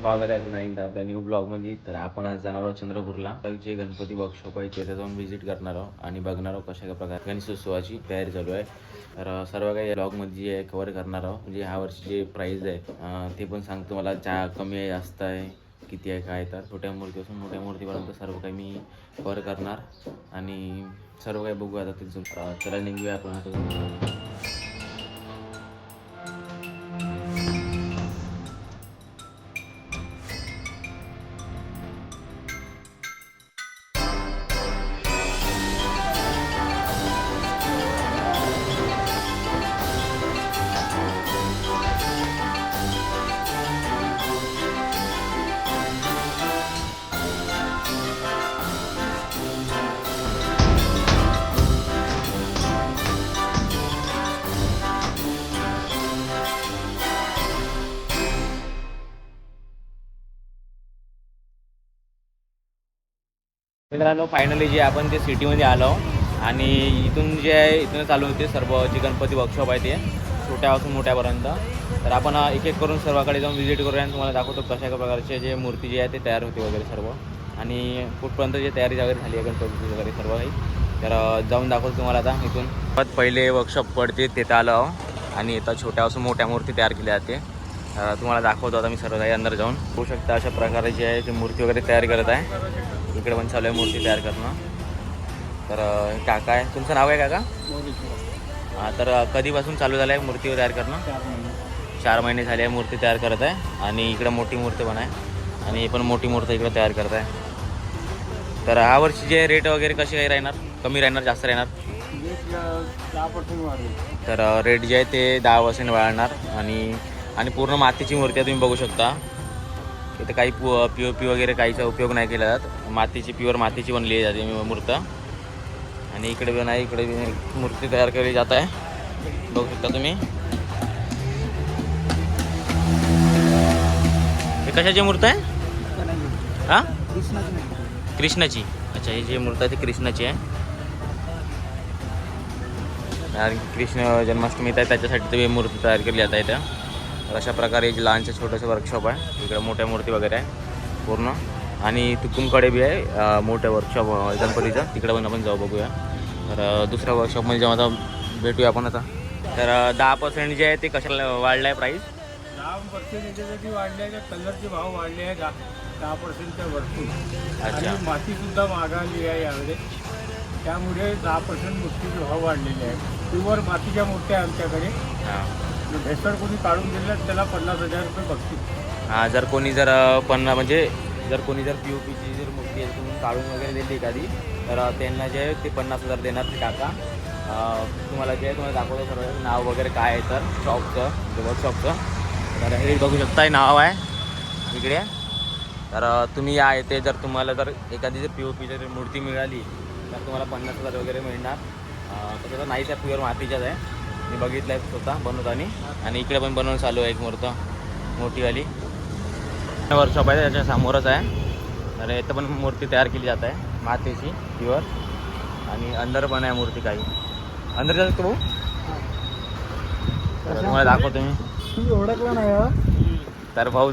स्वागत आहे पुन्हा एकदा आपल्या न्यू ब्लॉगमध्ये. तर आपण आज जाणार आहोत चंद्रपूरला. जे गणपती वर्कशॉप आहे तिथे जाऊन व्हिजिट करणार आहोत आणि बघणार आहोत कशा प्रकारे गणेशोत्सवाची तयारी चालू आहे. तर सर्व काही ब्लॉगमध्ये जे आहे कव्हर करणार आहोत. म्हणजे ह्या वर्षी जे प्राईज आहे ते पण सांगतो. मला कमी आहे, जास्त आहे, किती आहे, काय. तर छोट्या मूर्तीपासून मोठ्या मूर्तीपर्यंत सर्व काही मी कव्हर करणार आणि सर्व काही बघू आता तिथून. चला निघूया आपण आता. मित्रांनो, फायनली जे आपण ते सिटीमध्ये आलो आणि इथून जे आहे इथून चालू होते सर्व जे गणपती वर्कशॉप आहे ते छोट्यापासून मोठ्यापर्यंत. तर आपण एक एक करून सर्वाकडे जाऊन व्हिजिट करूया आणि तुम्हाला दाखवतो कशा प्रकारचे जे मूर्ती जी आहे ते तयार होते वगैरे सर्व आणि कुठपर्यंत जे तयारी वगैरे झाली आहे गणपतीची वगैरे सर्व काही. तर जाऊन दाखवतो तुम्हाला आता इथून. पहिले वर्कशॉप पडते तिथं आलो आणि इथं छोट्यापासून मोठ्या मूर्ती तयार केल्या जाते. तुम्हाला दाखवतो आता मी सर्व काही अंदर जाऊन. होऊ शकता अशा प्रकारे जे आहे ते मूर्ती वगैरे तयार करत आहे. इकडे पण चालू आहे मूर्ती तयार करणं. तर काका आहे, तुमचं नाव आहे काका? हां. तर कधीपासून चालू झालं आहे मूर्ती तयार करणं? 4 महिने झाले आहे मूर्ती तयार करत आहे. आणि इकडं मोठी मूर्ती पण आहे आणि पण मोठी मूर्ती इकडं तयार करत आहे. तर ह्या वर्षी जे रेट वगैरे कसे काही राहणार? कमी राहणार, जास्त राहणार? 10% वाढेल. तर रेट जे आहे ते 10% वाढणार. आणि पूर्ण मातीची मूर्ती आहे, तुम्ही बघू शकता. इथं काही POP वगैरे काहीचा उपयोग नाही केला जात. मातीची प्युअर मातीची बनली जाते मूर्त. आणि इकडे पण आहे, इकडे मूर्ती तयार केली जात आहे, बघू शकता तुम्ही. हे कशाची मूर्त आहे? हां, कृष्णाची. अच्छा, ही जी मूर्त आहे ती कृष्णाची आहे. आणि कृष्ण जन्माष्टमी आहे त्याच्यासाठी तुम्ही मूर्ती तयार केली जात आहे त्या. तर अशा प्रकारे जे लहानचं छोटंसं वर्कशॉप आहे. इकडे मोठ्या मूर्ती वगैरे आहे पूर्ण. आणि तुकुमकडे बी आहे मोठं वर्कशॉप गणपतीचं, तिकडे पण आपण जाऊ बघूया. तर दुसऱ्या वर्कशॉपमध्ये जेव्हा आता भेटूया आपण आता. तर 10% जे आहे ते कशाला वाढलं आहे प्राईस? 10% याच्यासाठी वाढले आहे. कलरचे भाव वाढले आहे 10%च्या वरती. अच्छा. आणि मातीसुद्धा महागाली आहे यावेळेस, त्यामुळे 10% मूर्तीचे भाव वाढलेले आहेत. प्युअर मातीच्या मूर्त्या आमच्याकडे. हां. भेसळ कोणी काढून दिलं त्याला 50,000 रुपये बघतील. हां, जर कोणी जर POPची जर मूर्ती आहे तुम्ही काढून वगैरे दिली एखादी, तर त्यांना जे आहे ते 50,000 देणार ते काका. तुम्हाला जे आहे तुम्हाला दाखवतो सर्व नाव वगैरे काय आहे तर शॉपचं, वर्कशॉपचं. तर हे बघू शकता, नाव आहे इकडे. तर तुम्ही या येते जर तुम्हाला जर एखादी जर POP जर मूर्ती मिळाली तर तुम्हाला 50,000 वगैरे मिळणार. तसं नाहीच आहे, प्युअर मातीच्याच आहे. मी बघितलं आहे स्वतः बनवताना. आणि इकडे पण बनवून चालू आहे एक मूर्त मोठीवाली. वर्कशॉप आहे त्याच्या समोरच आहे. तर इथं पण मूर्ती तयार केली जात आहे मातीची प्युअर. आणि अंदर पण आहे मूर्ती काही. अंदर जातो भाऊ, तुम्हाला दाखवतो मी. तुम्ही ओळखला नाही? तर भाऊ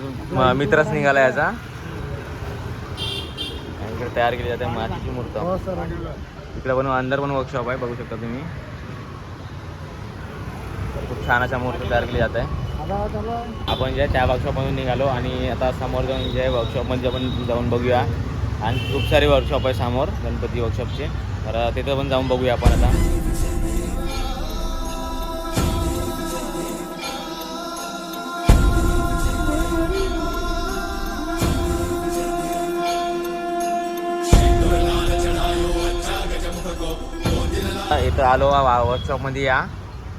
मित्रच निघाला याचा. इकडे तयार केली जाते मातीची मूर्त. इकडे पण अंदर पण वर्कशॉप आहे, बघू शकता तुम्ही. खूप छान अशा मूर्ती तयार केली जात आहे. आपण जे त्या वर्कशॉपमधून निघालो आणि आता समोर जाऊन जे वर्कशॉपमध्ये आपण जाऊन बघूया. आणि खूप सारे वर्कशॉप आहे समोर गणपती वर्कशॉपचे. तर तिथं पण जाऊन बघूया आपण आता. इथं आलो वर्कशॉपमध्ये या.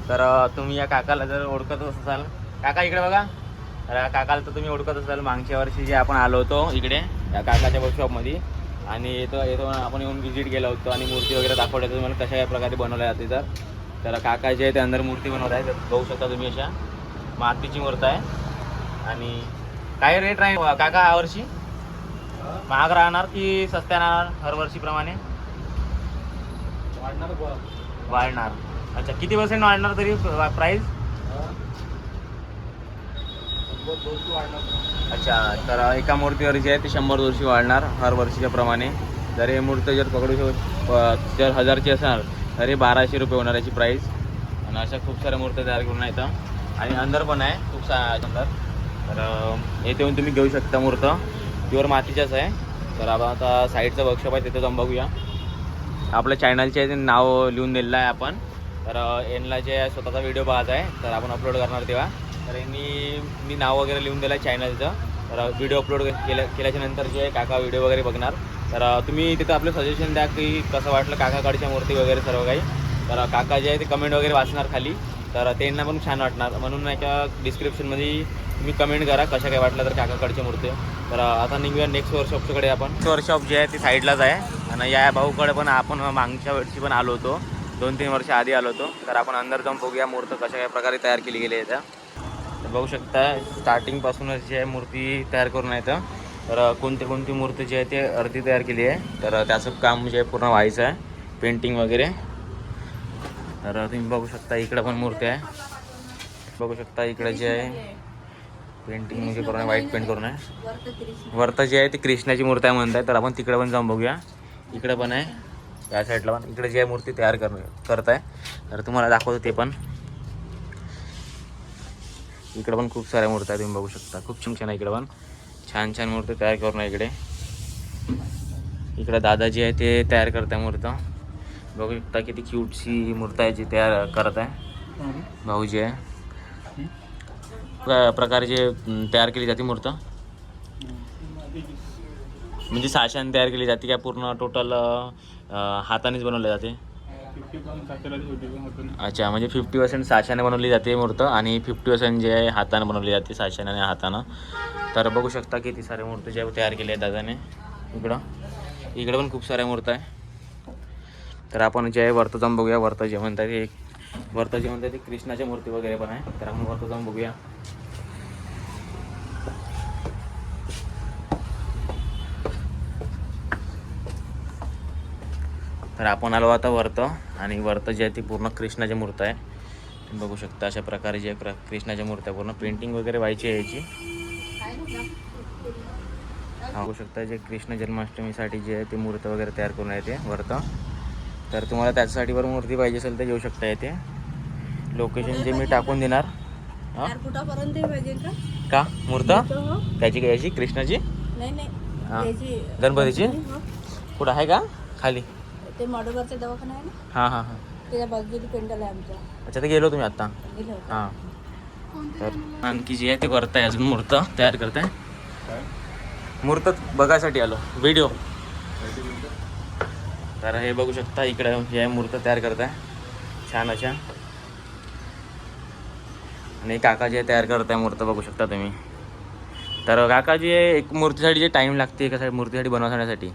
तर तुम्ही या काकाला जर ओळखत असाल, काका इकडे बघा. तर काकाला तर तुम्ही ओळखत असाल, मागच्या वर्षी जे आपण आलो होतो इकडे या काकाच्या वर्कशॉपमध्ये. आणि येतो आपण येऊन व्हिजिट केलं होतं आणि मूर्ती वगैरे दाखवल्या होतं तुम्हाला कशा प्रकारे बनवल्या जाते. तर काका जे आहे ते अंदर मूर्ती बनवत आहे. तर बघू शकता तुम्ही अशा मातीची मूर्ती आहे. आणि काय रेट राहील काका यावर्षी? महाग राहणार की सस्त्या राहणार हर वर्षीप्रमाणे? वाढणार. अच्छा, किती % वाढणार तरी प्राईस? अच्छा, तर एका मूर्तीवर जे आहे ते 100-200 वाढणार हर वर्षीच्या प्रमाणे. जर हे मूर्ती जर पकडू जर 1000ची असणार तर हे 1200 रुपये होणार याची प्राईस. आणि अशा खूप साऱ्या मूर्त्या तयार करून येतात आणि अंदर पण आहे खूप अंदर. तर येथे येऊन तुम्ही घेऊ शकता मूर्त. प्युअर मातीच्याच आहे. तर आपण आता साईडचं वर्कशॉप आहे तिथं जाऊन बघूया. आपल्या चॅनलचे नाव लिहून दिलेलं आहे आपण. तर यांना जे स्वतःचा व्हिडिओ पाहायचा आहे तर आपण अपलोड करणार तेव्हा. तर मी नाव वगैरे लिहून दिलं आहे चॅनलचं. तर व्हिडिओ अपलोड केल्याच्या नंतर जे काका व्हिडिओ वगैरे बघणार. तर तुम्ही तिथं आपलं सजेशन द्या की कसं वाटलं काकाकडच्या मूर्ती वगैरे सर्व काही. तर काका जे आहे ते कमेंट वगैरे वाचणार खाली. तर त्यांना पण छान वाटणार म्हणून नाही का डिस्क्रिप्शनमध्ये तुम्ही कमेंट करा कशा काय वाटलं तर काकाकडचे मूर्ती. तर आता निघूया नेक्स्ट वर्कशॉपकडे. आपण नेक्स्ट वर्कशॉप जे आहे ती साईडलाच आहे. आणि या भाऊकडे पण आपण मागच्या वर्षी पण आलो होतो. 2-3 वर्ष आधी आलो होतो. तर आपण अंदर जाऊन बघूया मूर्त कशा काय प्रकारे तयार केली गेली आहे. त्या बघू शकता स्टार्टिंगपासूनच जे आहे मूर्ती तयार करून येतं. तर कोणती मूर्ती जी आहे ते अर्धी तयार केली आहे. तर त्याचं काम जे पूर्ण व्हायचं आहे पेंटिंग वगैरे. तर तुम्ही बघू शकता इकडं पण मूर्ती आहे. बघू शकता इकडे जे आहे पेंटिंग म्हणजे पूर्ण व्हाईट पेंट करून आहे. वरतं जे आहे ती कृष्णाची मूर्ती आहे म्हणत आहे. तर आपण तिकडे पण जाऊन बघूया. इकडे पण आहे त्या साईडला पण. इकडे जे आहे मूर्ती तयार करत आहे. तर तुम्हाला दाखवतो ते पण. इकडे पण खूप साऱ्या मूर्त्या तुम्ही बघू शकता. खूप छान आहे. इकडे पण छान मूर्ती तयार करून आहे इकडे. इकडे दादा जे आहे ते तयार करत आहे मूर्त. बघू शकता किती क्यूटची मूर्ती आहे जी तयार करत आहे भाऊ जे आहे. प्रकारे जे तयार केली जाते मूर्त म्हणजे साशाने तयार केली जाते का पूर्ण टोटल हातानेच बनवले जाते. अच्छा, म्हणजे 50% साशाने बनवली जाते मूर्त आणि 50% जे आहे हाताने बनवली जाते साशाने आणि हातानं. तर बघू शकता किती साऱ्या मूर्ती जे तयार केल्या आहेत दादाने. इकडं पण खूप साऱ्या मूर्ती आहे. तर आपण जे आहे वरतं जाऊन बघूया. वरतं जे म्हणतात ते कृष्णाच्या मूर्ती वगैरे पण आहे. तर आपण वरतं जाऊन बघूया. तर आपण आलो आता वरतं. आणि वरतं जे आहे ती पूर्ण कृष्णाची मूर्ती आहे. तुम्ही बघू शकता अशा प्रकारे जे कृष्णाच्या मूर्त्या पूर्ण पेंटिंग वगैरे व्हायची आहे याची. बघू शकता जे कृष्ण जन्माष्टमीसाठी जे आहे ते मूर्ती वगैरे तयार करून येते वरतं. तर तुम्हाला त्याच्यासाठी वर मूर्ती पाहिजे असेल तर येऊ शकता येते. लोकेशन जे मी टाकून देणार. का मूर्त त्याची याची कृष्णाची गणपतीची कुठं आहे का खाली ते मॉडलवरचा दवाखाना आहे ना. हां त्याच्या बाजूला पेंडल आहे आमच्या. अच्छा, ते गेलो तुम्ही आता. हां. तर आणखी जी आहे ते वरत आहे अजून मूर्त तयार करताय. मूर्त बघायसाठी आलो व्हिडिओ. तर हे बघू शकता इकडे हे मूर्त तयार करताय छान अशा. आणि काका जे तयार करताय मूर्त बघू शकता तुम्ही. तर काका जे एक मूर्तीसाठी जे टाईम लागते एका मूर्तीसाठी बनवण्यासाठी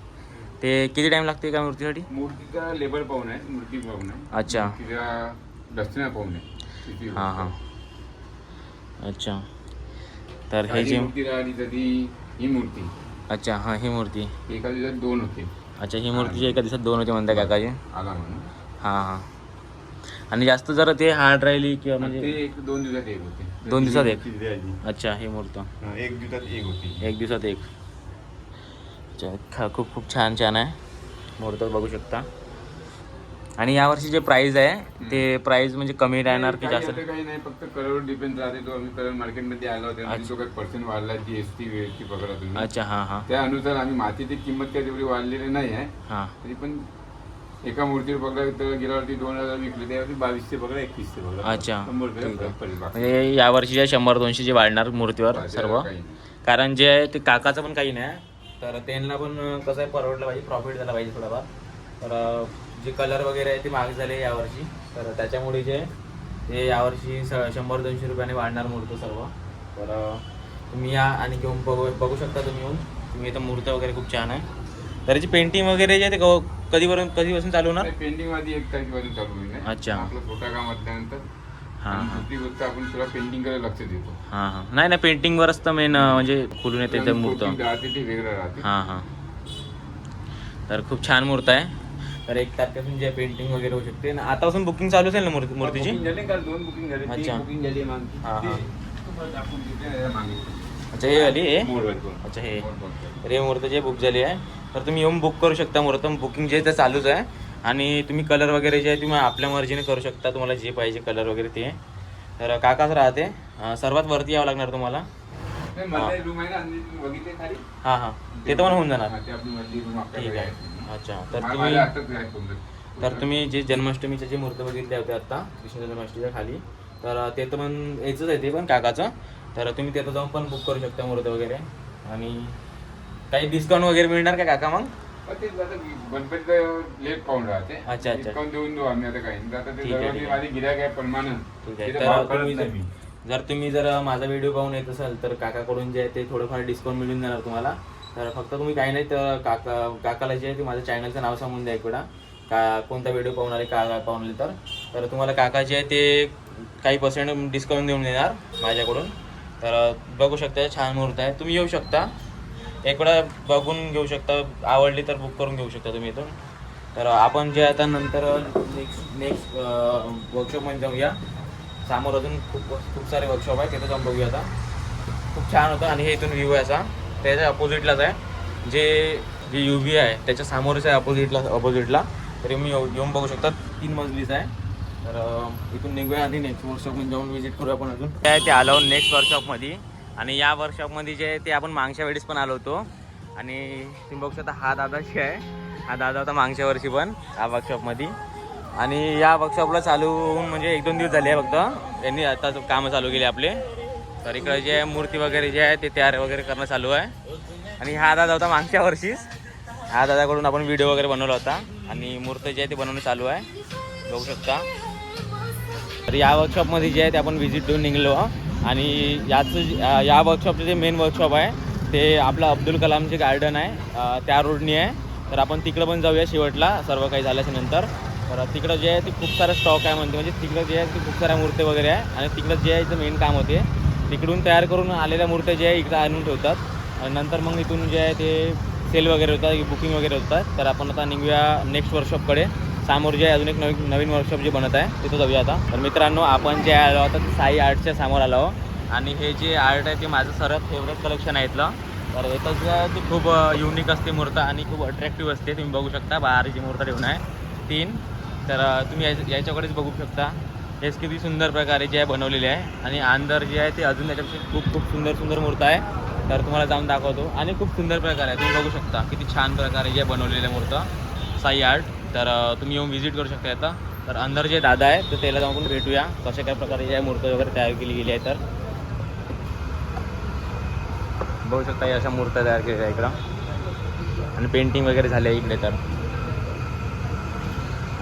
ते किती टाईम लागते एका मूर्तीसाठी? मूर्तीचा लेबल पाहून आहे, मूर्ती पाहून आहे. अच्छा. तिचा दक्षिणा पाहून आहे. हां. अच्छा, तर हे जे मूर्ती राहिली तरी ही मूर्ती. अच्छा, हां ही मूर्ती एका दिवसात 2 होते. अच्छा, ही मूर्ती एका दिवसात 2 होते म्हणताय काकाजी. आला म्हणून. हां. आणि जास्त जर ते हार्ड राहिली किंवा म्हणजे ते 1-2 दिवसात एक होते. 2 दिवसात एक. अच्छा, ही मूर्त 1 दिवसात एक होती. 1 दिवसात एक. अच्छा, खूप छान आहे मूर्त बघू शकता. आणि यावर्षी जे प्राईज आहे ते प्राईज म्हणजे कमी राहणार की जास्त? काही नाही, फक्त कलरवर डिपेंड राहते. तो आम्ही कलर मार्केटमध्ये आला होता तो काही पर्सेंट वाढला GST वेळची पकडा तुम्ही. अच्छा. हां. त्यानुसार आम्ही मातीची किंमत काही तेवढी वाढलेली नाही आहे. हां. तरी पण एका मूर्तीवर पकडा तर गेल्यावरती 2000 विकले, त्यावरती 2200 पकडा 2100 पकडा. अच्छा, 100 रुपये फरक पडेल. म्हणजे यावर्षी जे 100-200 जे वाढणार मूर्तीवर सर्व. कारण जे आहे ते काकाचं पण काही नाही. तर त्यांना पण कसं आहे परवडलं पाहिजे, प्रॉफिट झाला पाहिजे थोडाफार. तर जे कलर वगैरे आहे ते महाग झाले यावर्षी. तर त्याच्यामुळे जे ते यावर्षी 100-200 रुपयाने वाढणार मूर्त सर्व. तर तुम्ही या आणि घेऊन बघू शकता तुम्ही येऊन. तुम्ही इथं मूर्त वगैरे खूप छान आहे. तर याची पेंटिंग वगैरे जे आहे ते कधीपासून चालू होणार? पेंटिंग आधी 1 तारखेपासून चालू होईल. अच्छा. आपलं छोटा काम असल्यानंतर. हां. दुसरी गोष्ट आपण थोडा पेंटिंगकडे लक्ष देतो. हां. नाही पेंटिंगवरच तर मेन म्हणजे खुलून येते ते मूर्त. राहते ते वेगळं राहते. हां. तर खूप छान मूर्त आहे. तर 1 तारखेपासून जे पेंटिंग वगैरे होऊ शकते. आतापासून बुकिंग चालू असेल ना मूर्तीची? बुकिंग झाले का? 2 बुकिंग झाले. अच्छा. बुकिंग झाली. हां. अच्छा हे आली हे अच्छा हे रे मुहूर्त जे बुक झाली आहे तर तुम्ही येऊन बुक करू शकता. मुहूर्त बुकिंग जे आहे ते चालूच आहे आणि तुम्ही कलर वगैरे जे आहे तुम्ही आपल्या मर्जीने करू शकता. तुम्हाला जे पाहिजे कलर वगैरे ते. तर काकाच राहते सर्वात वरती यावं लागणार तुम्हाला. हां हां ते तर पण होऊन जाणार. ठीक आहे. अच्छा तर तुम्ही जे जन्माष्टमीचे जे मुहूर्त बघितले होते आत्ता कृष्ण जन्माष्टमीच्या खाली तर ते तर पण याचंच आहे ते पण काकाचं. तर तुम्ही तिथं जाऊन पण बुक करू शकता मुहूर्त वगैरे. आणि काही डिस्काउंट वगैरे मिळणार का काका मग? गणपती लेट पाहून राहते. अच्छा डिस्काउंट देऊन देऊ आम्ही आता काही. ठीक आहे. माझी गिऱ्हाईक आहे प्रमाण. ठीक आहे. तर तुम्ही जर माझा व्हिडिओ पाहून येत असाल तर काकाकडून जे आहे ते थोडंफार डिस्काउंट मिळून जाणार तुम्हाला. तर फक्त तुम्ही काही नाही तर काकाला जे आहे ते माझ्या चॅनलचं नाव सांगून द्या इकडं का कोणता व्हिडिओ पाहून आले का पाहून आले तर तुम्हाला काका जे आहे ते काही पर्सेंट डिस्काउंट देऊन देणार माझ्याकडून. तर बघू शकता छान मुहूर्त आहे. तुम्ही येऊ शकता एक वेळा बघून घेऊ शकता. आवडली तर बुक करून घेऊ शकता तुम्ही इथून. तर आपण जे आता नंतर नेक्स्ट वर्कशॉपमध्ये जाऊया. समोर अजून खूप सारे वर्कशॉप आहे तिथं जाऊन बघूया. आता खूप छान होतं आणि हे इथून व्ह्यू आहे असा त्याच्या अपोजिटलाच आहे जे UV आहे त्याच्या समोरच आहे अपोजिटला. तरी मी येऊन बघू शकता 3 मजलीच आहे. तर इथून निघूया आधी नेक्स्ट वर्कशॉपमध्ये जाऊन विजिट करू आपण. अजून काय ते आलो नेक्स्ट वर्कशॉपमध्ये. आणि या वर्कशॉपमध्ये जे आहे ते आपण मागच्या वेळेस पण आलो होतो. आणि तुम्ही बघू शकता हा दादाची आहे. हा दादा होता मागच्या वर्षी पण या वर्कशॉपमध्ये. आणि या वर्कशॉपला चालू होऊन म्हणजे 1-2 दिवस झाले आहे फक्त. यांनी आता कामं चालू केली आपले. तर इकडे जे मूर्ती वगैरे जे आहे ते तयार वगैरे करणं चालू आहे. आणि हा दादा होता मागच्या वर्षीच. हा दादाकडून आपण व्हिडिओ वगैरे बनवला होता. आणि मूर्ती जे आहे ते बनवणं चालू आहे बघू शकता. तर या वर्कशॉपमध्ये जे आहे ते आपण व्हिजिट देऊन निघलो. आणि या वर्कशॉपचं जे मेन वर्कशॉप आहे ते आपलं अब्दुल कलामचे गार्डन आहे त्या रोडनी आहे. तर आपण तिकडं पण जाऊया शेवटला सर्व काही झाल्याच्या नंतर. तर तिकडं जे आहे ते खूप सारा स्टॉक आहे म्हणजे तिकडं जे आहे ते खूप साऱ्या मूर्ती वगैरे आहे. आणि तिकडं जे आहे ते मेन काम होते तिकडून तयार करून आलेल्या मूर्त्या जे आहे इकडं आणून ठेवतात. आणि नंतर मग इथून जे आहे ते सेल वगैरे होतात बुकिंग वगैरे होतात. तर आपण आता निघूया नेक्स्ट वर्कशॉपकडे. समोर जे आहे अजून एक नवीन वर्कशॉप जे बनत आहे तिथं जाऊया आता. तर मित्रांनो आपण जे आलो आता ते साई आर्टच्या समोर आलो. आणि हे जे आर्ट आहे ते माझं सर्वात फेवरेट कलेक्शन आहे इथलं. तर इथं जे आहे ते खूप युनिक असते मूर्त आणि खूप अट्रॅक्टिव्ह असते. तुम्ही बघू शकता बाहेर जी मूर्त ठेवून आहे 3. तर तुम्ही याच्याकडेच बघू शकता हेच किती सुंदर प्रकारे जे आहे बनवलेले आहे. आणि अंदर जे आहे ते अजून त्याच्यापेक्षा खूप सुंदर मूर्त आहे. तर तुम्हाला जाऊन दाखवतो. आणि खूप सुंदर प्रकारे आहे तुम्ही बघू शकता किती छान प्रकारे जे बनवलेले मूर्त साई आर्ट. तर तुम्ही येऊन व्हिजिट करू शकता आता. तर अंदर जे दादा आहे तर त्याला जाऊन पण भेटूया कशा काय प्रकारे जे मूर्ती वगैरे तयार केली गेली आहे. तर बघू शकता या अशा मूर्त्या तयार केलेल्या आहे इकडं. आणि पेंटिंग वगैरे झाली आहे इकडे. तर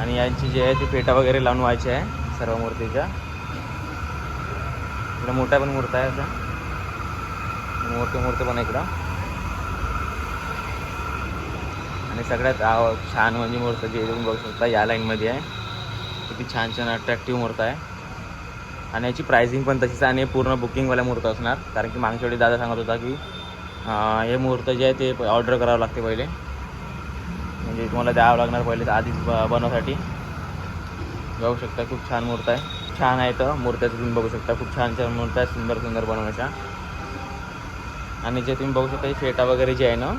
आणि यांची जे आहे ती पेटा वगैरे लावून व्हायची आहे सर्व मूर्तीच्या. इकडं मोठ्या पण मूर्ती आहे अशा मूर्ती पण इकडं. आणि सगळ्यात छान म्हणजे मूर्ती जी तुम्ही बघू शकता या लाईनमध्ये आहे किती छान अट्रॅक्टिव्ह मूर्ती आहे. आणि याची प्राइसिंग पण तशीच आहे. आणि पूर्ण बुकिंगवाल्या मूर्त असणार कारण की मागच्या वेळी दादा सांगत होता की हे मुहूर्त जे आहे ते ऑर्डर करावं लागते पहिले म्हणजे तुम्हाला द्यावं लागणार पहिले आधीच बनवण्यासाठी. बघू शकता खूप छान मूर्त आहे. छान आहे तर मूर्त्याचं तुम्ही बघू शकता खूप छान मूर्त आहे सुंदर बनवण्याच्या. आणि जे तुम्ही बघू शकता फेटा वगैरे जे आहे ना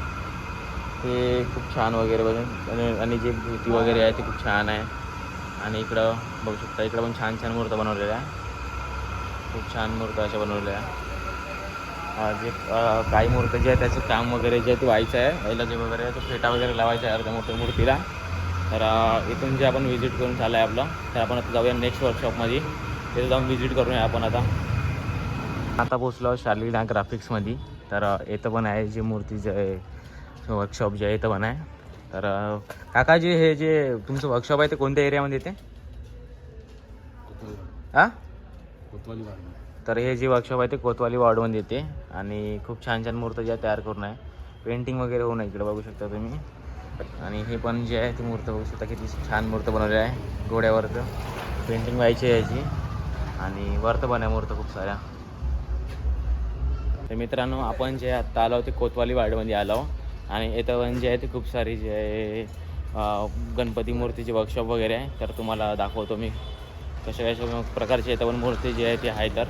ते खूप छान वगैरे बनवून. आणि जे भूती वगैरे आहे ते खूप छान आहे. आणि इकडं बघू शकता इकडं पण छान मूर्त बनवलेल्या आहे. खूप छान मूर्त अशा बनवलेल्या आहे. जे काही मूर्ती जे आहे त्याचं काम वगैरे जे आहे ते व्हायचं आहे. याला जे वगैरे आहे तो फेटा वगैरे लावायचा आहे अर्ध्या मोठ्या मूर्तीला. तर इथून जे आपण व्हिजिट करून झालं आहे आपलं. तर आपण आता जाऊया नेक्स्ट वर्कशॉपमध्ये तिथे जाऊन व्हिजिट करूया आपण. आता पोचलो शालिना ग्राफिक्समध्ये. तर इथं पण आहे जे मूर्ती जे आहे वर्कशॉप जे आहे इथं पण आहे. तर काकाजी हे जे तुमचं वर्कशॉप आहे ते कोणत्या एरियामध्ये येते? हां तर हे जे वर्कशॉप आहे ते कोतवाली वॉर्डमध्ये येते. आणि खूप छान मूर्ती ज्या तयार करून आहे पेंटिंग वगैरे होऊन आहे इकडे बघू शकता तुम्ही. आणि हे पण जे आहे ती मूर्ती बघू शकता किती छान मूर्ती बनवली आहे. घोड्यावरचं पेंटिंग व्हायची आहे याची. आणि वरतं पण आहे मूर्ती खूप साऱ्या. तर मित्रांनो आपण जे आत्ता आलो ते कोतवाली वार्डमध्ये आलो. आणि इथं पण जे आहे ते खूप सारी जे आहे गणपती मूर्तीचे वर्कशॉप वगैरे आहे. तर तुम्हाला दाखवतो मी कशा प्रकारची इथं पण मूर्ती जी आहे ती आहे. तर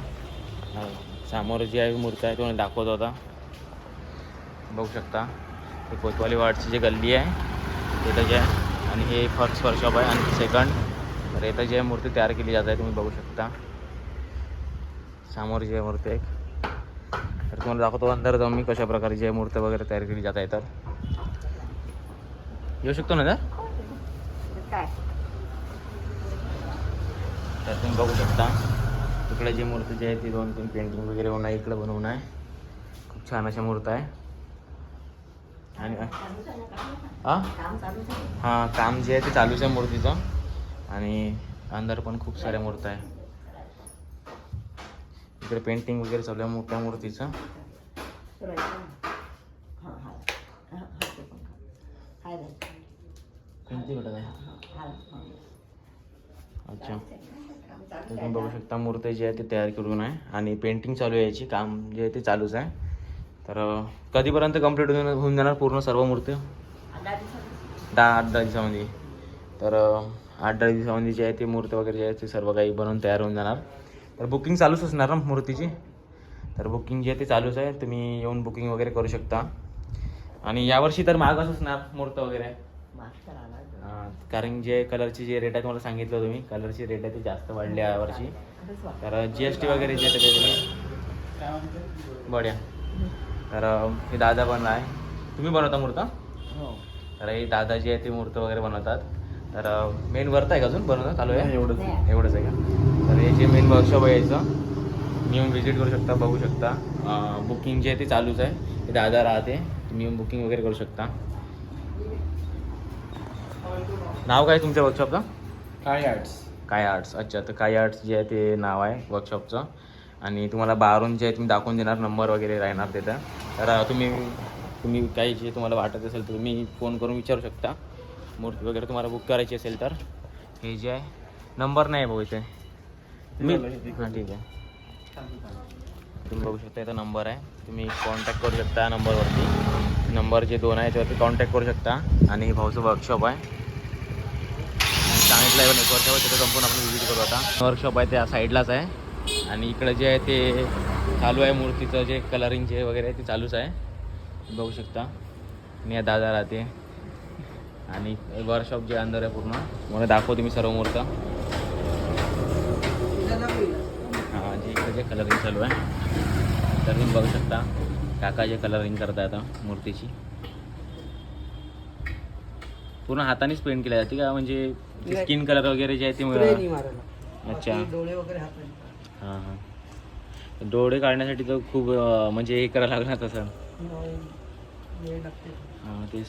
समोर जी आहे मूर्ती आहे तुम्हाला दाखवत होता, बघू शकता. हे कोतवाली वाडची जी गल्ली आहे तिथं जे आहे, आणि हे फर्स्ट वर्कशॉप आहे. आणि सेकंड तर इथं जी आहे मूर्ती तयार केली जात आहे, तुम्ही बघू शकता. समोर जी आहे मूर्ती एक, तर तुम्हाला दाखवतो अंदर जाऊन मी कशा प्रकारे जी आहे मूर्ती वगैरे तयार केली जात आहे. तर येऊ शकतो ना तर तुम्ही बघू शकता. इकडे जी मूर्ती जी आहे ती 2-3 पेंटिंग वगैरे होऊन आहे, इकडे बनवून आहे. खूप छान अशा मूर्ती आहे. आणि हां, काम जे आहे ते चालूच आहे मूर्तीचं. आणि अंदर पण खूप साऱ्या मूर्ती आहे. इकडे पेंटिंग वगैरे चालू आहे मोठ्या मूर्तीचं. कोणती भेटत आहे? अच्छा, तर तुम्ही बघू शकता मूर्ती जी आहे ती तयार करून आहे आणि पेंटिंग चालू आहे, याची काम जे आहे ते चालूच आहे. तर कधीपर्यंत कंप्लीट होऊन जाणार पूर्ण सर्व मूर्ती? 10-8 दिवसामध्ये. तर 8-10 दिवसामध्ये जे आहे ते मूर्ती वगैरे जे आहे ते सर्व काही बनवून तयार होऊन जाणार. तर बुकिंग चालूच असणार ना मूर्तीची, तर बुकिंग जे आहे ते चालूच आहे. तुम्ही येऊन बुकिंग वगैरे करू शकता. आणि यावर्षी तर महागच असणार मूर्ती वगैरे, कारण जे कलरची जे रेट आहे तुम्हाला सांगितलं तुम्ही, कलरची रेट आहे ती जास्त वाढली आहे यावर्षी. तर GST वगैरे जे आहे ते बढ्या. तर हे दादा बनला आहे. तुम्ही बनवता मूर्ती? तर हे दादा जे आहे ते मूर्ती वगैरे बनवतात. तर मेन वर्त आहे का अजून बनवणं चालू आहे? एवढंच आहे का? तर हे जे मेन वर्कशॉप आहे याचं तुम्ही येऊन व्हिजिट करू शकता, बघू शकता. बुकिंग जे आहे ते चालूच आहे. ते दादा राहते, तुम्ही येऊन बुकिंग वगैरे करू शकता. नाव काय तुमच्या वर्कशॉपचं? काय आर्ट्स. अच्छा, तर काय आर्ट्स जे आहे ते नाव आहे वर्कशॉपचं. आणि तुम्हाला बाहेरून जे आहे तुम्ही दाखवून देणार, नंबर वगैरे राहणार तिथं. तर तुम्ही काही जे तुम्हाला वाटत असेल तर तुम्ही फोन करून विचारू शकता. मूर्ती वगैरे तुम्हाला बुक करायची असेल तर. हे जे आहे नंबर नाही भाऊ इथे मी, हां ठीक आहे. तुम्ही बघू शकता इथं नंबर आहे, तुम्ही कॉन्टॅक्ट करू शकता नंबरवरती. नंबर जे 2 आहे त्यावरती कॉन्टॅक्ट करू शकता. आणि भाऊचं वर्कशॉप आहे, सांगितलं आहे पण 1 वर्षावर तिथं संपूर्ण आपण व्हिजिट करू. आता वर्कशॉप आहे त्या साईडलाच आहे. आणि इकडं जे आहे ते चालू आहे मूर्तीचं जे कलरिंग जे वगैरे आहे ते चालूच आहे, बघू शकता. आणि या दादा राहते. आणि वर्कशॉप जे अंदर आहे पूर्ण मला दाखवतो मी सर्व मूर्ती. हां, जे इकडे जे कलरिंग चालू आहे तर तुम्ही बघू शकता. काका जे कलरिंग करत आहे आता मूर्तीची, पूर्ण हातानेच पेंट केल्या जाते का? म्हणजे स्किन कलर वगैरे जे आहे ते अच्छा, डोळे वगैरे हां हां. डोळे काढण्यासाठी तर खूप म्हणजे हे करायला लागणार तसं. हां तेच.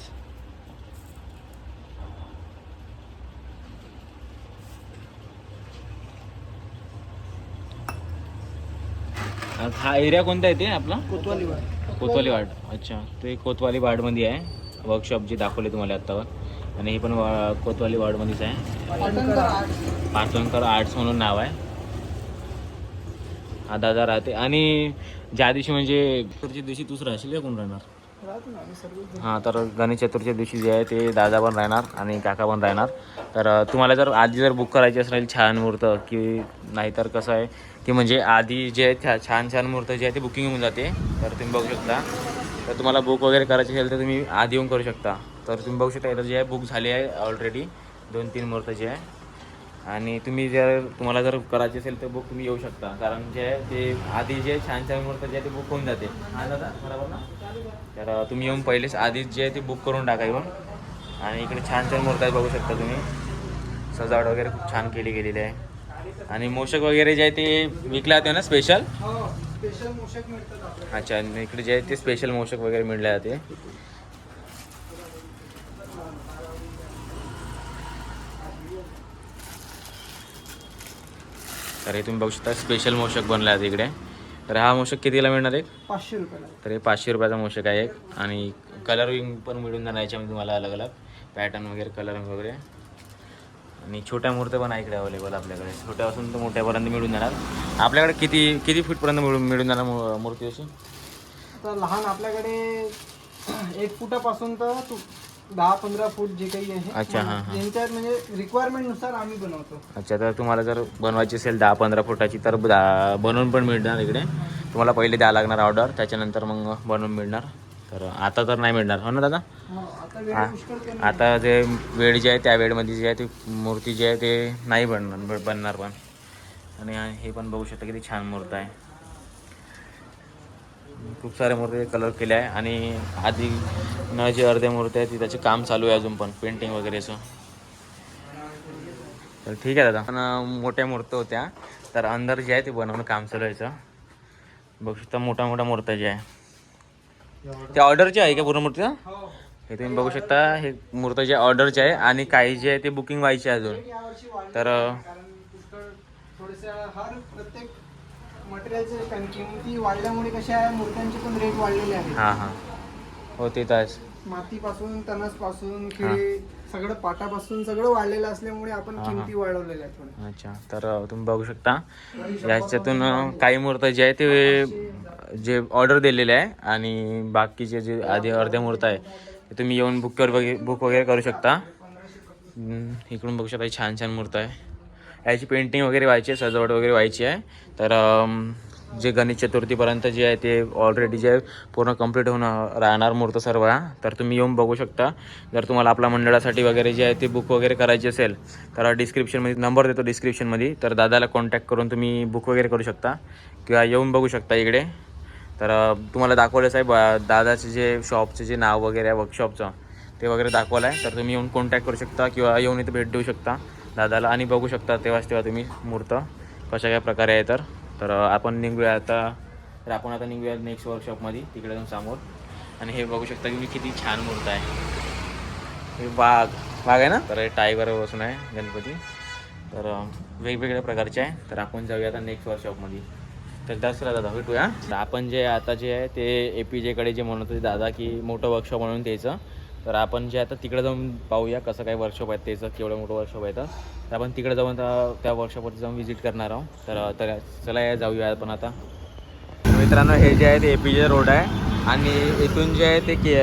हा एरिया कोणता आहे ते आपला? कोतवाली वाड. अच्छा, ते कोतवाली वाडमध्ये आहे वर्कशॉप जे दाखवले तुम्हाला आत्तावर. आणि हे पण कोतवाली वाडमध्येच आहे. पाटणकर आर्ट्स म्हणून नाव आहे. हा दादा राहते. आणि ज्या दिवशी म्हणजे चतुर्थी दिवशी तूच राहशील का कोण राहणार? हां, तर गणेश चतुर्थीच्या दिवशी जे आहे ते दादा पण राहणार आणि काका पण राहणार. तर तुम्हाला जर आधी जर बुक करायची असेल छान मूर्त, की नाहीतर कसं आहे की म्हणजे आधी जे छान मूर्त जे आहे ते बुकिंग होऊन जाते. तर तुम्ही बघू शकता. तर तुम्हाला बुक वगैरे करायची असेल तर तुम्ही आधी येऊन करू शकता. तर तुम्ही बघू शकता इथं जे आहे बुक झाली आहे ऑलरेडी 2-3 मूर्त जे आहे. आणि तुम्हाला जर करायची असेल तर बुक तुम्ही येऊ शकता, कारण जे आहे ते आधी जे छान मूर्त जे आहे ते बुक होऊन जाते. हां दादा बरोबर ना? तर तुम्ही येऊन पहिलेच आधीच जे आहे ते बुक करून टाका येऊन. आणि इकडे छान मूर्त आहेत, बघू शकता तुम्ही. सजावट वगैरे खूप छान केली गेलेली आहे. आणि मोषक वगैरे जे आहे ते विकले जाते ना स्पेशल? अच्छा, इकडे जे आहे ते स्पेशल मोषक वगैरे मिळले जाते. तर हे तुम्ही बघू शकता स्पेशल मोषक बनला आहे इकडे. तर हा मोषक कितीला मिळणार आहे? 500 रुपयाला. तर हे 500 रुपयाचा मोषक आहे एक. आणि कलरिंग पण मिळून जाणार याच्यामध्ये तुम्हाला अलग अलग पॅटर्न वगैरे, कलरिंग वगैरे. आणि छोट्या मूर्त्या पण आहे इकडे अवेलेबल आपल्याकडे, छोट्यापासून तर मोठ्यापर्यंत मिळून जाणार. आपल्याकडे किती फूटपर्यंत मिळून जाणार मूर्ती अशी? आता लहान आपल्याकडे 1 फुटापासून तर 10-15 फूट जे काही आहे. अच्छा, हां हां. त्यांच्यात म्हणजे रिक्वायरमेंटनुसार आम्ही बनवतो. अच्छा, तर तुम्हाला जर बनवायची असेल 10-15 फुटाची तर बनवून पण मिळणार इकडे. तुम्हाला पहिले द्यावं लागणार ऑर्डर, त्याच्यानंतर मग बनवून मिळणार. तर आता तर नाही मिळणार हो ना दादा. आता वेळ पुष्कळ कमी. आता जे वेळ जी आहे त्या वेळेमध्ये जी आहे ती मूर्ती जी आहे ते नाही बनणार पण. आणि हे पण बघू शकता किती छान मूर्ती आहे. खूप साऱ्या मूर्ती कलर केले आहे आणि आधी न जे अर्ध्या मूर्ती आहे ती त्याचे काम चालू आहे अजून पण पेंटिंग वगैरेचं. तर ठीक आहे दादा. पण मोठ्या मूर्ती होत्या तर अंदर जे आहे ते बनवणं काम चालू व्हायचं. बघू शकता मोठ्या मूर्त्या ज्या आहे त्या ऑर्डरची आहे का पूर्ण मूर्ती. हे तुम्ही बघू शकता हे मूर्ती जे ऑर्डरचे आहे आणि काही जे आहे ते बुकिंग व्हायची आहे अजून. तर थोडेसे हर प्रत्येक मटेरियलचे किमती वाढल्यामुळे कशा आहे मूर्त्यांचे पण रेट वाढलेले आहेत. हां हां हो ते तर आहेच. मातीपासून तणसपासून खिळे सगळं पाटापासून सगळं वाढलेलं असल्यामुळे आपण किमती वाढवलेल्या आहेत थोड्या. अच्छा तर तुम्ही बघू शकता याच्यातून काही मूर्ती जे आहे ते जे ऑर्डर दिलेले आहे आणि बाकीचे जे आधी अर्ध्या मूर्ती आहे ते तुम्ही येऊन बुक वगैरे करू शकता. इकडून बघू शकता छान छान मूर्ती आहे. याची पेंटिंग वगैरे व्हायची आहे, सजावट वगैरे व्हायची आहे. तर जे गणेश चतुर्थीपर्यंत जे आहे ते ऑलरेडी जे आहे पूर्ण कंप्लीट होऊन राहणार मूर्त सर्व. तर तुम्ही येऊन बघू शकता. जर तुम्हाला आपल्या मंडळासाठी वगैरे जे आहे ते बुक वगैरे करायची असेल तर डिस्क्रिप्शनमध्ये नंबर देतो डिस्क्रिप्शनमध्ये. तर दादाला कॉन्टॅक्ट करून तुम्ही बुक वगैरे करू शकता किंवा येऊन बघू शकता इकडे. तर तुम्हाला दाखवलं साहेब दादाचे जे शॉपचे जे नाव वगैरे आहे वर्कशॉपचं ते वगैरे दाखवलं आहे. तर तुम्ही येऊन कॉन्टॅक्ट करू शकता किंवा येऊन इथे भेट देऊ शकता दादाला आणि बघू शकता तेव्हा तुम्ही मूर्त कशा काय प्रकारे आहे. तर आपण निघूया आता निघूया नेक्स्ट वर्कशॉपमध्ये तिकडे जाऊन समोर. आणि हे बघू शकता की मी किती छान मूर्त आहे. हे वाघ आहे ना. तर टायगर बसून आहे गणपती. तर वेगवेगळ्या प्रकारचे आहे. तर आपण जाऊया आता नेक्स्ट वर्कशॉपमध्ये. तर दसरा दादा भेटूया. आपण जे आता जे आहे ते APJकडे जे म्हणत होते दादा की मोठं वर्कशॉप म्हणून त्याचं. तर आपण जे आता तिकडे जाऊन पाहूया कसं काय वर्कशॉप आहे त्याचं, केवढं मोठं वर्कशॉप आहे. तर आपण तिकडे जाऊन त्या वर्कशॉपवरती जाऊन व्हिजिट करणार आहोत. तर चला जाऊया आपण आता. मित्रांनो हे जे आहे ते APJ रोड आहे आणि इथून जे आहे ते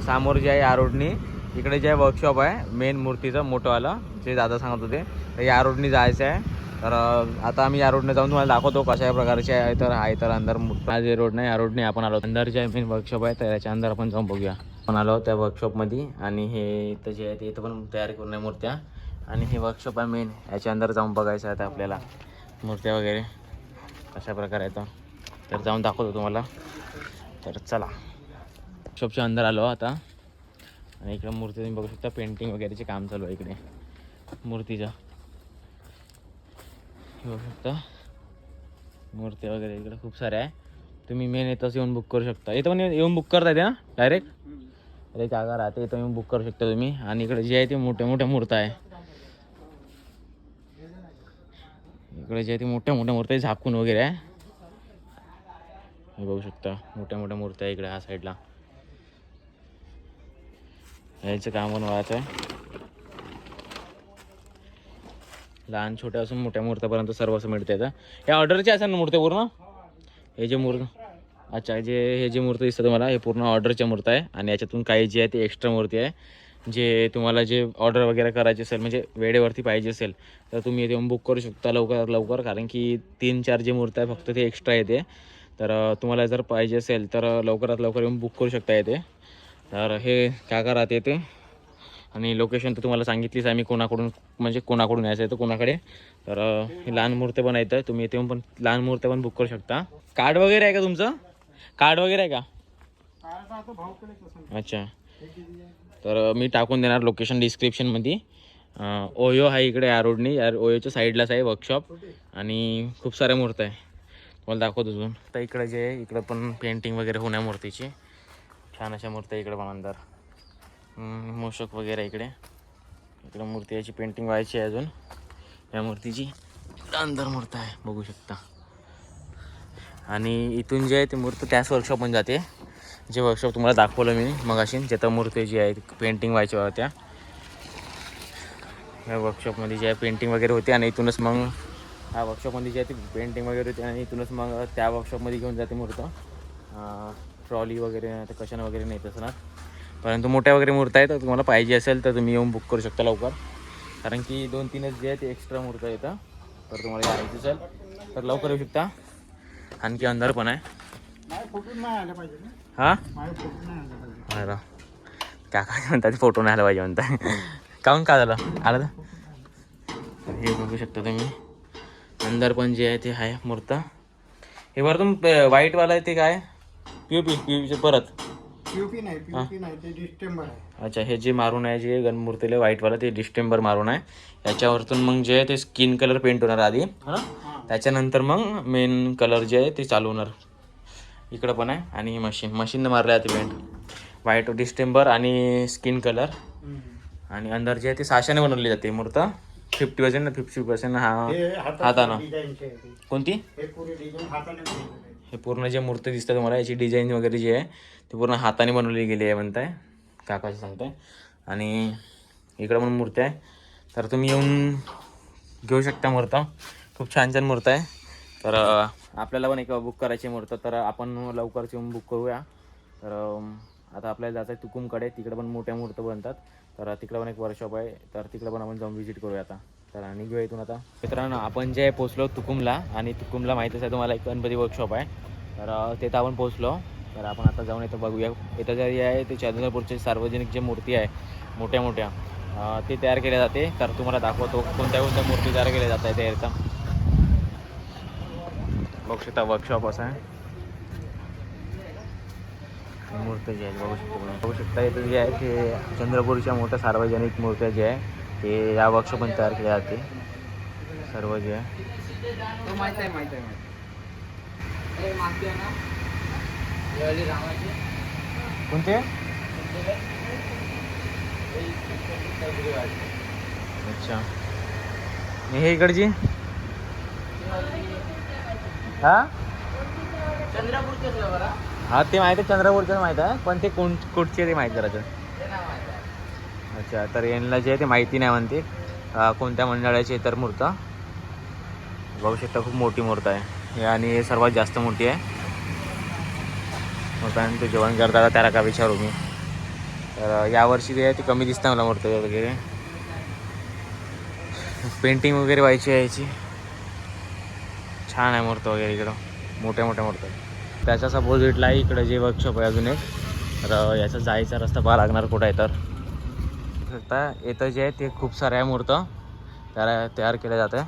समोर जे आहे या रोडनी इकडे जे आहे वर्कशॉप आहे मेन मूर्तीचं मोठंवालं जे दादा सांगत होते. तर या रोडनी जायचं आहे. तर आता आम्ही या रोडने जाऊन तुम्हाला दाखवतो कशा प्रकारचे आहे. तर अंदर हा जे रोड नाही या रोडने आपण आलो. अंदर जे मेन वर्कशॉप आहे तर याच्या अंदर आपण जाऊन बघूया. आपण आलो त्या वर्कशॉपमध्ये आणि हे इथं जे आहे ते इथं पण तयार करून आहे मूर्त्या. आणि हे वर्कशॉप आहे मेन याच्या अंदर जाऊन बघायचं आहे आपल्याला मूर्त्या वगैरे कशा प्रकारे आहेत. तर जाऊन दाखवतो तुम्हाला. तर चला वर्कशॉपच्या अंदर आलो आता. आणि इकडं मूर्ती तुम्ही बघू शकता पेंटिंग वगैरेचे काम चालू आहे इकडे मूर्तीचं. बघू शकता मूर्ती वगैरे इकडे खूप साऱ्या आहे. तुम्ही मेन येतच येऊन बुक करू शकता. इथं पण येऊन बुक करता येते ना डायरेक्ट. अरे जागा राहते इथं येऊन बुक करू शकता तुम्ही. आणि इकडे जे आहे ते मोठ्या मोठ्या मूर्त्या आहे. इकडे जे आहे ते मोठ्या मोठ्या मूर्त्या झाकून वगैरे आहे. बघू शकता मोठ्या मोठ्या मूर्त्या इकडे ह्या साईडला. याचं काम पण व्हायचं आहे. लहान छोट्या असून मोठ्या मूर्त्यापर्यंत सर्व असं मिळतं येतं. या ऑर्डरचे असेल ना मूर्त्या पूर्ण. हे जे अच्छा हे जे मूर्ती दिसतं तुम्हाला हे पूर्ण ऑर्डरच्या मूर्ती आहे. आणि याच्यातून काही जे आहे ते एक्स्ट्रा मूर्ती आहे. जे तुम्हाला जे ऑर्डर वगैरे करायची असेल म्हणजे वेळेवरती पाहिजे असेल तर तुम्ही येऊन बुक करू शकता लवकर. कारण की 3-4 जे मूर्ती आहे फक्त ते एक्स्ट्रा येते. तर तुम्हाला जर पाहिजे असेल तर लवकरात लवकर येऊन बुक करू शकता येते. तर हे काका राहते ते. आणि लोकेशन तर तुम्हाला सांगितलीच आहे मी कोणाकडून यायचं आहे तर कोणाकडे. तर हे लहान मूर्ती पण येतं. तुम्ही इथे पण लहान मूर्त्या पण बुक करू शकता. कार्ड वगैरे आहे का तुमचं. कार्ड वगैरे आहे का. अच्छा तर मी टाकून देणार लोकेशन डिस्क्रिप्शनमध्ये. ओयो आहे इकडे या रोडनी. या ओयोच्या साईडलाच आहे वर्कशॉप. आणि खूप साऱ्या मूर्त्या आहे तुम्हाला दाखवतो अजून. तर इकडे जे आहे इकडं पण पेंटिंग वगैरे होण्या मूर्तीची छान अशा मूर्त्या इकडे पण अंदर. मूषक वगैरे इकडे मूर्ती याची पेंटिंग व्हायची आहे अजून. या मूर्तीची अंदर मूर्ती आहे बघू शकता. आणि इथून जे आहे ते मूर्ती त्याच वर्कशॉपमध्ये जाते जे वर्कशॉप तुम्हाला दाखवलं मी मगाशी. जिथं मूर्ती जी आहे पेंटिंग व्हायच्या होत्या या वर्कशॉपमध्ये जे आहे पेंटिंग वगैरे होते. आणि इथूनच मग ह्या वर्कशॉपमध्ये जे आहे ती पेंटिंग वगैरे होते. आणि इथूनच मग त्या वर्कशॉपमध्ये घेऊन जाते मूर्त. ट्रॉली वगैरे तर कशानं वगैरे नाही तसं ना. परंतु मोठ्या वगैरे मूर्त्या आहेत तर तुम्हाला पाहिजे असेल तर तुम्ही येऊन बुक करू शकता लवकर. कारण की 2-3च जे आहे ते एक्स्ट्रा मूर्त्या येतं. तर तुम्हाला यायचं असेल तर लवकर येऊ शकता. आणखी अंदर पण आहे. फोटो नाही आला पाहिजे ना, हां माझ्या फोटो नाही आला पाहिजे. अरे काका म्हणतात फोटो नाही आला पाहिजे म्हणताय. काहून का झालं आलं तर हे बघू शकता तुम्ही. अंदर पण जे आहे ते आहे मूर्त. हे वरतून व्हाईटवाला आहे ते काय पी परत पीओपी नाही ते डिस्टेंबर आहे. अच्छा, हे जे मारून आहे जे गणमूर्तीला व्हाईटवाला ते डिस्टेंबर मारून आहे. याच्यावरतून मग जे आहे ते स्किन कलर पेंट होणार आधी हा, त्याच्यानंतर मग मेन कलर जे आहे ते चालू होणार. इकडं पण आहे आणि मशीननं मारलं आहे ते पेंट. व्हाईट डिस्टेंबर आणि स्किन कलर. आणि अंदर जे आहे ते साशाने बनवली जाते मूर्त. 50% ना 50% हातानं. कोणती हे पुरे डिझाईन हाताने बनवलेलं आहे. हे पूर्ण जे मूर्ती दिसतं तुम्हाला याची डिझाईन वगैरे जी आहे ती पूर्ण हाताने बनवली गेली आहे म्हणताय काकाशी सांगताय. आणि इकडं पण मूर्ती आहे तर तुम्ही येऊन घेऊ शकता मूर्त. खूप छान छान मूर्त आहे. तर आपल्याला पण एक बुक करायची मूर्त, तर आपण लवकरच येऊन बुक करूया. तर आता आपल्याला जायचं आहे तुकुमकडे. तिकडे पण मोठ्या मूर्त बनतात. तर तिकडे पण एक वर्कशॉप आहे, तर तिकडे पण आपण जाऊन व्हिजिट करूया आता. तर आणि घेऊया इथून आता. मित्रांनो आपण जे पोचलो तुकुमला, आणि तुकुमला माहीतच आहे तुम्हाला एक गणपती वर्कशॉप आहे. तर तिथं आपण पोचलो. तर आपण आता जाऊन इथं बघूया. इथं जे आहे ते चंद्रपूरचे सार्वजनिक जे मूर्ती आहे मोठ्या मोठ्या ते तयार केल्या जाते. तर तुम्हाला दाखवतो कोणत्या कोणत्या मूर्ती तयार केल्या जात आहे त्या इथं. बघू शकता वर्कशॉप असं आहे. मूर्ती जी आहे बघू शकता इथं जे आहे ते चंद्रपूरच्या मोठ्या सार्वजनिक मूर्त्या जे आहे ते या वर्कशॉपमध्ये तयार केल्या जाते सर्व जे आहे. माहिती आहे कोणते अच्छा, हे इकडची हा हा ते माहिती आहे चंद्रपूरचं माहीत आहे, पण ते कुठचे ते माहीत करायचं. अच्छा, तर यांना जे आहे ते माहिती नाही म्हणते कोणत्या मंडळाची तर मूर्त. बघू शकता खूप मोठी मूर्त आहे हे, आणि सर्वात जास्त मोठी आहे. मग ते जेवण करता त्याला का विचारू मी. तर यावर्षी जे आहे ते कमी दिसतं मला मूर्त वगैरे. पेंटिंग वगैरे व्हायची आहे याची. छान आहे मूर्त वगैरे इकडं मोठ्या मोठ्या मूर्त. त्याच्याच अपोजिटला आहे इकडं जे वर्कशॉप आहे अजून एक. तर याचा जायचा रस्ता पाहा लागणार कुठं आहे. तर आता इथं जे आहे ते खूप साऱ्या मूर्त तयार केल्या जातं.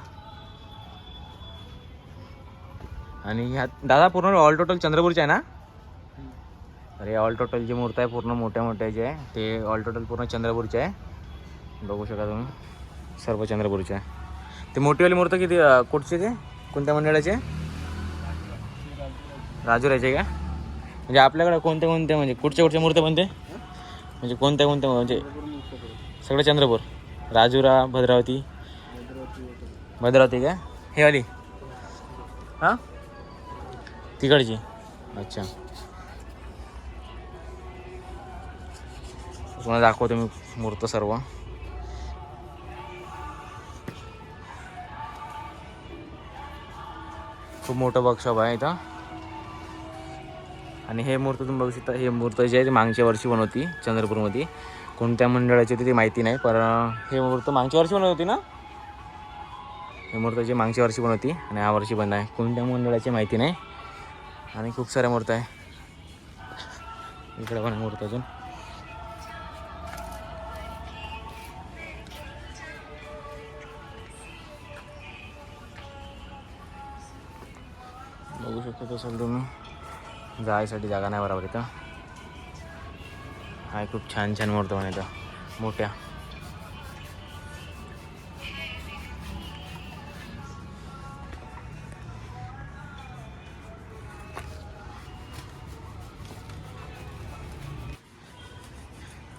आणि ह्या दादा पूर्ण ऑल टोटल चंद्रपूरचे आहे ना. तर हे ऑल टोटल जी मूर्त आहे पूर्ण मोठ्या मोठ्या जे आहे ते ऑल टोटल पूर्ण चंद्रपूरचे आहे. बघू शका तुम्ही सर्व चंद्रपूरचे आहे. ते मोठीवाली मूर्त किती कुठचे ते कोणत्या मंडळाचे राजूराचे का. म्हणजे आपल्याकडे कोणते कोणते म्हणजे कुठच्या मूर्त्या बनते म्हणजे कोणत्या म्हणजे सगळं चंद्रपूर राजुरा भद्रावती का हे वाली हां तिकडची. अच्छा, तुम्हाला दाखवतो मी मूर्त सर्व. खूप मोठं वर्कशॉप आहे इथं. आणि हे मूर्त तुम्ही बघू शकता. हे मूर्त जे आहे ते मागच्या वर्षी बनवती चंद्रपूरमध्ये. कोणत्या मंडळाची होती ते माहिती नाही, पण हे मूर्त मागच्या वर्षी बनवत होती ना. हे मूर्त जे मागच्या वर्षी बनवती आणि या वर्षी बंद आहे. कोणत्या मंडळाची माहिती नाही. आणि खूप साऱ्या मूर्त आहे इकडे पण मूर्त अजून. बघू शकता तसं तुम्ही. जायसाठी जागा नाही बरोबर इथं. हा खूप छान छान मूर्त पण इथं मोठ्या.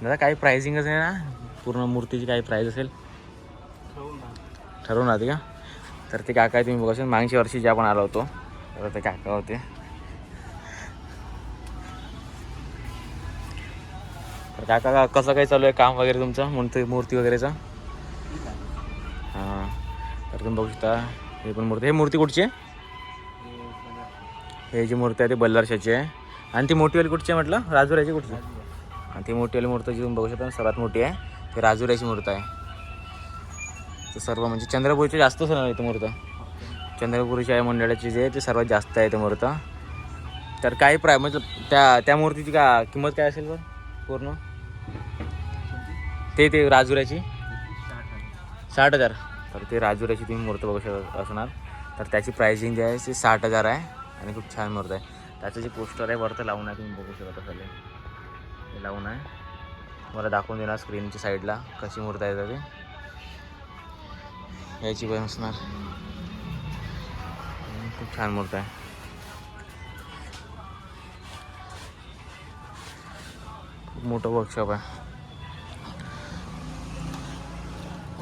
दादा काही प्राइसिंगच आहे ना पूर्ण मूर्तीची काही प्राईस असेल ठरवून राहते का. तर ते काका आहे तुम्ही बघा. मागच्या वर्षी जे आपण आलो होतो तर ते काका होते. तर काका कसं काही चालू आहे काम वगैरे तुमचं मूर्ती वगैरेचं. हां, तर तुम्ही बघू शकता हे पण मूर्ती. हे मूर्ती कुठची आहे. हे जी मूर्ती आहे ती बल्लारशाची आहे. आणि ती मोठीवाली कुठची आहे म्हटलं राजुराची कुठची. आणि ती मोठीवाली मूर्ती जी तुम्ही बघू शकता सर्वात मोठी आहे ती राजुराची मूर्त आहे. ते सर्व म्हणजे चंद्रपूरचे जास्त सण आहे ते मूर्त. चंद्रपूरच्या मंडळाची जे आहे ते सर्वात जास्त आहे ते मूर्त. तर काय म्हणजे त्या मूर्तीची का किंमत काय असेल बरं पूर्ण ते राजुऱ्याची 60,000. तर ते राजुऱ्याची तुम्ही मूर्ती बघू शकत असणार. तर त्याची प्राइसिंग जी आहे ती 60,000 आहे आणि खूप छान मूर्ती आहे. त्याचं जे पोस्टर आहे वरतं लावून आहे, तुम्ही बघू शकत असाल हे लावून आहे. मला दाखवून देणार स्क्रीनच्या साईडला कशी मूर्ती आहे ते याची पण असणार. खूप छान मूर्ती आहे. खूप मोठं वर्कशॉप आहे.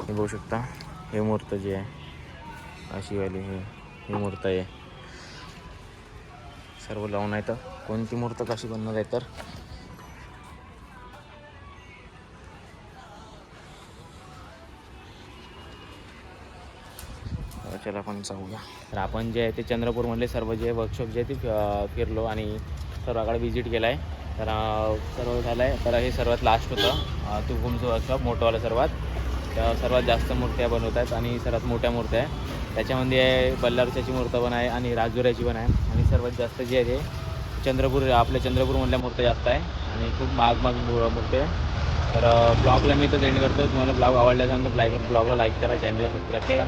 हे बघू शकता हे मूर्त जी आहे अशी वाली ही मूर्त आहे. सर्व लावून आहे. तर कोणती मूर्त कशी बनणार आहे तर चला आपण जाऊया. तर आपण जे आहे ते चंद्रपूरमधले सर्व जे वर्कशॉप जे आहे ते फिरलो आणि सर्वाकडे विजिट केला आहे. तर सर्व झालं आहे. तर हे सर्वात लास्ट होतं तुकुमचं वर्कशॉप मोठंवालं सर्वात जास्त मूर्त्या बनवत आहेत आणि सर्वात मोठ्या मूर्त्या आहे. त्याच्यामध्ये बल्लारच्याची मूर्त पण आहे आणि राजुऱ्याची पण आहे आणि सर्वात जास्त जे आहे ते आपल्या चंद्रपूरमधल्या मूर्त्या जास्त आहे आणि खूप महाग मूर्ती आहे. तर ब्लॉगला मी तर एंड करतो. तुम्हाला ब्लॉग आवडल्यानंतर ब्लॉगला लाईक करा, चॅनलला सबस्क्राईब करा.